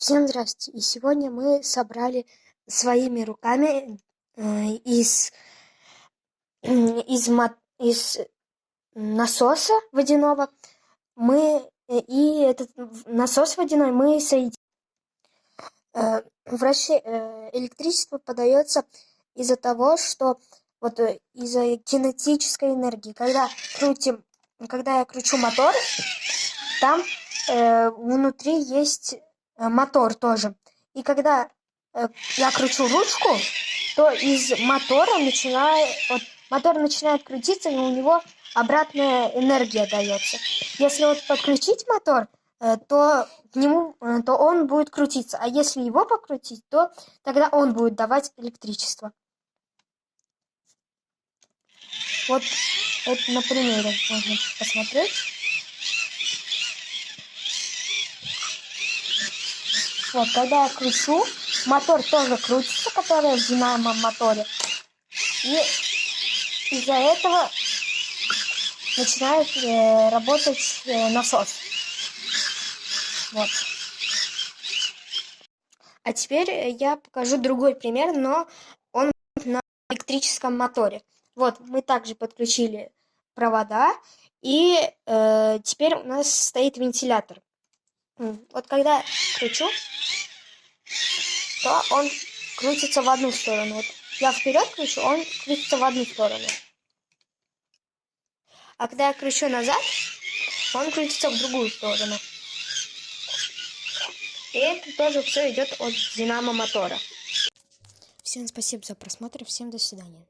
Всем здравствуйте! И сегодня мы собрали своими руками из, из насоса водяного. И этот насос водяной мы соединили. Электричество подается из-за того, что из-за кинетической энергии. Когда я кручу мотор, там внутри есть мотор тоже. И когда я кручу ручку, то из мотора мотор начинает крутиться, и у него обратная энергия дается. Если подключить мотор, то он будет крутиться, а если его покрутить, то тогда он будет давать электричество. Вот это на примере можно посмотреть. Вот, когда я кручу, мотор тоже крутится, который в динамо-моторе. И из-за этого начинает работать насос. Вот. А теперь я покажу другой пример, но он на электрическом моторе. Вот, мы также подключили провода, и теперь у нас стоит вентилятор. Вот когда я кручу, то он крутится в одну сторону. Вот я вперед кручу, он крутится в одну сторону. А когда я кручу назад, он крутится в другую сторону. И это тоже все идет от динамо мотора. Всем спасибо за просмотр, всем до свидания.